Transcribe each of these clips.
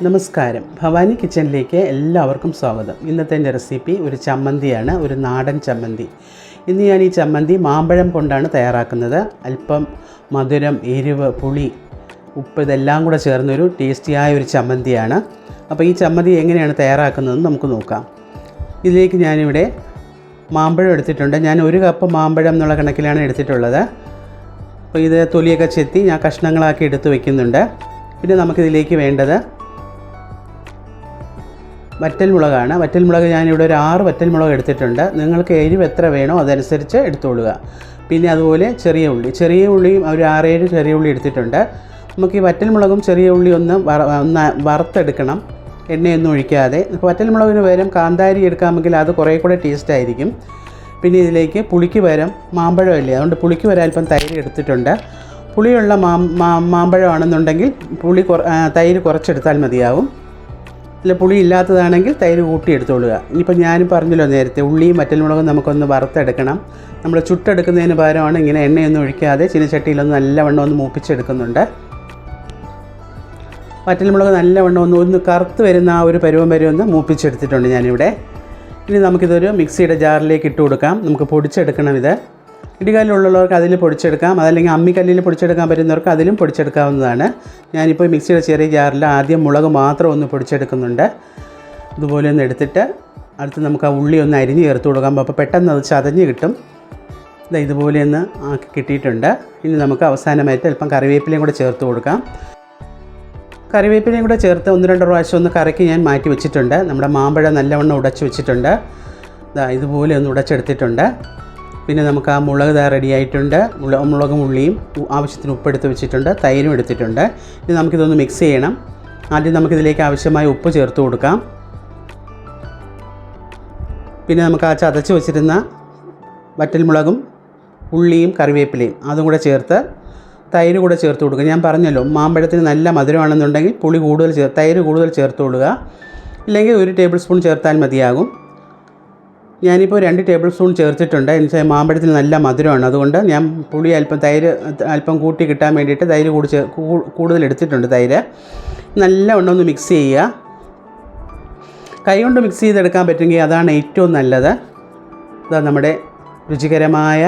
നമസ്കാരം, ഭവാനി കിച്ചണിലേക്ക് എല്ലാവർക്കും സ്വാഗതം. ഇന്നത്തെ എൻ്റെ റെസിപ്പി ഒരു ചമ്മന്തിയാണ്, ഒരു നാടൻ ചമ്മന്തി. ഇന്ന് ഞാൻ ഈ ചമ്മന്തി മാമ്പഴം കൊണ്ടാണ് തയ്യാറാക്കുന്നത്. അല്പം മധുരം, എരിവ്, പുളി, ഉപ്പ് ഇതെല്ലാം കൂടെ ചേർന്നൊരു ടേസ്റ്റിയായ ഒരു ചമ്മന്തിയാണ്. അപ്പോൾ ഈ ചമ്മന്തി എങ്ങനെയാണ് തയ്യാറാക്കുന്നതെന്ന് നമുക്ക് നോക്കാം. ഇതിലേക്ക് ഞാനിവിടെ മാമ്പഴം എടുത്തിട്ടുണ്ട്. ഞാൻ 1 കപ്പ് മാമ്പഴം എന്നുള്ള കണക്കിലാണ് എടുത്തിട്ടുള്ളത്. അപ്പോൾ ഇത് തൊലിയൊക്കെ ചെത്തി ഞാൻ കഷ്ണങ്ങളാക്കി എടുത്ത് വയ്ക്കുന്നുണ്ട്. പിന്നെ നമുക്കിതിലേക്ക് വേണ്ടത് വറ്റൽമുളകാണ്. വറ്റൽമുളക് ഞാനിവിടെ ഒരു 6 വറ്റൽമുളക് എടുത്തിട്ടുണ്ട്. നിങ്ങൾക്ക് എരിവ് എത്ര വേണോ അതനുസരിച്ച് എടുത്തുകൊള്ളുക. പിന്നെ അതുപോലെ ചെറിയ ഉള്ളിയും ഒരു 6-7 ചെറിയ ഉള്ളി എടുത്തിട്ടുണ്ട്. നമുക്ക് ഈ വറ്റൽമുളകും ചെറിയ ഉള്ളി ഒന്ന് വറുത്തെടുക്കണം, എണ്ണയൊന്നും ഒഴിക്കാതെ. വറ്റൽമുളകിന് പകരം കാന്താരി എടുക്കാമെങ്കിൽ അത് കുറേ കൂടെ ടേസ്റ്റായിരിക്കും. പിന്നെ ഇതിലേക്ക് പുളിക്ക് പകരം മാമ്പഴമല്ലേ, അതുകൊണ്ട് പുളിക്ക് പകരം അല്പം തൈര് എടുത്തിട്ടുണ്ട്. പുളിയുള്ള മാമ്പഴമാണെന്നുണ്ടെങ്കിൽ തൈര് കുറച്ചെടുത്താൽ മതിയാവും. അല്ല, പുളി ഇല്ലാത്തതാണെങ്കിൽ തൈര് കൂട്ടി എടുത്തോളുക. ഇനിയിപ്പോൾ ഞാൻ പറഞ്ഞല്ലോ നേരത്തെ, ഉള്ളിയും വറ്റൽമുളകും നമുക്കൊന്ന് വറുത്തെടുക്കണം. നമ്മൾ ചുട്ടെടുക്കുന്നതിന് പകരമാണ് ഇങ്ങനെ എണ്ണയൊന്നും ഒഴിക്കാതെ ചീനച്ചട്ടിയിലൊന്ന് നല്ലവണ്ണം ഒന്ന് മൂപ്പിച്ചെടുക്കുന്നുണ്ട്. വറ്റൽമുളക് നല്ലവണ്ണം ഒന്ന് കറുത്ത് വരുന്ന ആ ഒരു പരുവം വരെ ഒന്ന് മൂപ്പിച്ചെടുത്തിട്ടുണ്ട് ഞാനിവിടെ. ഇനി നമുക്കിതൊരു മിക്സിയുടെ ജാറിലേക്ക് ഇട്ട് കൊടുക്കാം. നമുക്ക് പൊടിച്ചെടുക്കണം. ഇത് ഇടികല്ലുള്ളവർക്ക് അതിൽ പൊടിച്ചെടുക്കാം, അതല്ലെങ്കിൽ അമ്മിക്കല്ലിൽ പൊടിച്ചെടുക്കാൻ പറ്റുന്നവർക്ക് അതിലും പൊടിച്ചെടുക്കാവുന്നതാണ്. ഞാനിപ്പോൾ മിക്സിയുടെ ചെറിയ ജാറിൽ ആദ്യം മുളക് മാത്രം ഒന്ന് പൊടിച്ചെടുക്കുന്നുണ്ട്. ഇതുപോലെ ഒന്ന് എടുത്തിട്ട് അടുത്ത് നമുക്ക് ആ ഉള്ളി ഒന്ന് അരിഞ്ഞ് ചേർത്ത് കൊടുക്കാം. അപ്പോൾ പെട്ടെന്ന് അത് ചതഞ്ഞ് കിട്ടും. ഇതുപോലെ ഒന്ന് ആക്കി കിട്ടിയിട്ടുണ്ട്. ഇനി നമുക്ക് അവസാനമായിട്ട് അല്പം കറിവേപ്പിലയും കൂടെ ചേർത്ത് കൊടുക്കാം. കറിവേപ്പിലയും കൂടെ ചേർത്ത് 1-2 പ്രാവശ്യം ഒന്ന് കറക്കി ഞാൻ മാറ്റി വെച്ചിട്ടുണ്ട്. നമ്മുടെ മാമ്പഴം നല്ലവണ്ണം ഉടച്ച് വെച്ചിട്ടുണ്ട്. ഇതുപോലെ ഒന്ന് ഉടച്ചെടുത്തിട്ടുണ്ട്. പിന്നെ നമുക്ക് ആ മുളക് റെഡി ആയിട്ടുണ്ട്. മുളകും ഉള്ളിയും ആവശ്യത്തിന് ഉപ്പെടുത്ത് വെച്ചിട്ടുണ്ട്, തൈരും എടുത്തിട്ടുണ്ട്. ഇനി നമുക്കിതൊന്ന് മിക്സ് ചെയ്യണം. ആദ്യം നമുക്കിതിലേക്ക് ആവശ്യമായ ഉപ്പ് ചേർത്ത് കൊടുക്കാം. പിന്നെ നമുക്ക് ആ ചതച്ച് വെച്ചിരുന്ന വറ്റൽമുളകും ഉള്ളിയും കറിവേപ്പിലയും അതും കൂടെ ചേർത്ത് തൈര് കൂടെ ചേർത്ത് കൊടുക്കുക. ഞാൻ പറഞ്ഞല്ലോ, മാമ്പഴത്തിന് നല്ല മധുരമാണെന്നുണ്ടെങ്കിൽ തൈര് കൂടുതൽ ചേർത്ത് കൊടുക്കുക. ഇല്ലെങ്കിൽ 1 ടേബിൾ സ്പൂൺ ചേർത്താൽ മതിയാകും. ഞാനിപ്പോൾ 2 ടേബിൾ സ്പൂൺ ചേർത്തിട്ടുണ്ട്. എന്നുവെച്ചാൽ മാമ്പഴത്തിന് നല്ല മധുരമാണ്, അതുകൊണ്ട് ഞാൻ പുളി തൈര് അല്പം കൂട്ടി കിട്ടാൻ വേണ്ടിയിട്ട് തൈര് കൂടുതൽ എടുത്തിട്ടുണ്ട്. തൈര് നല്ലവണ്ണം ഒന്ന് മിക്സ് ചെയ്യുക. കൈ കൊണ്ട് മിക്സ് ചെയ്തെടുക്കാൻ പറ്റുമെങ്കിൽ അതാണ് ഏറ്റവും നല്ലത്. നമ്മുടെ രുചികരമായ,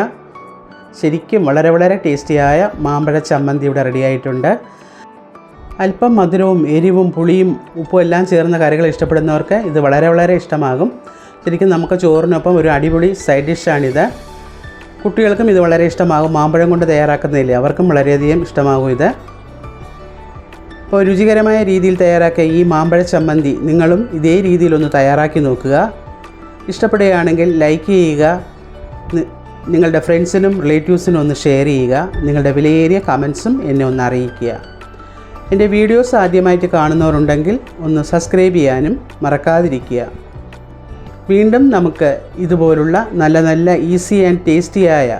ശരിക്കും വളരെ വളരെ ടേസ്റ്റിയായ മാമ്പഴ ചമ്മന്തി ഇവിടെ റെഡിയായിട്ടുണ്ട്. അല്പം മധുരവും എരിവും പുളിയും ഉപ്പും എല്ലാം ചേർന്ന കറികൾ ഇഷ്ടപ്പെടുന്നവർക്ക് ഇത് വളരെ വളരെ ഇഷ്ടമാകും. ശരിക്കും നമുക്ക് ചോറിനൊപ്പം ഒരു അടിപൊളി സൈഡ് ഡിഷാണിത്. കുട്ടികൾക്കും ഇത് വളരെ ഇഷ്ടമാകും. മാമ്പഴം കൊണ്ട് തയ്യാറാക്കുന്നില്ലേ, അവർക്കും വളരെയധികം ഇഷ്ടമാകും ഇത്. അപ്പോൾ രുചികരമായ രീതിയിൽ തയ്യാറാക്കിയ ഈ മാമ്പഴ ചമ്മന്തി നിങ്ങളും ഇതേ രീതിയിലൊന്ന് തയ്യാറാക്കി നോക്കുക. ഇഷ്ടപ്പെടുകയാണെങ്കിൽ ലൈക്ക് ചെയ്യുക, നിങ്ങളുടെ ഫ്രണ്ട്സിനും റിലേറ്റീവ്സിനും ഒന്ന് ഷെയർ ചെയ്യുക. നിങ്ങളുടെ വിലയേറിയ കമൻസും എന്നെ ഒന്ന് അറിയിക്കുക. എൻ്റെ വീഡിയോസ് ആദ്യമായിട്ട് കാണുന്നവരുണ്ടെങ്കിൽ ഒന്ന് സബ്സ്ക്രൈബ് ചെയ്യാനും മറക്കാതിരിക്കുക. വീണ്ടും നമുക്ക് ഇതുപോലുള്ള നല്ല നല്ല ഈസി ആൻഡ് ടേസ്റ്റിയായ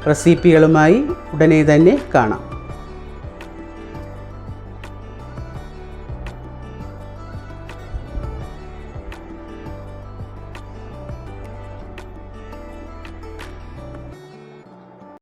റെസിപ്പികളുമായി ഉടനെ തന്നെ കാണാം.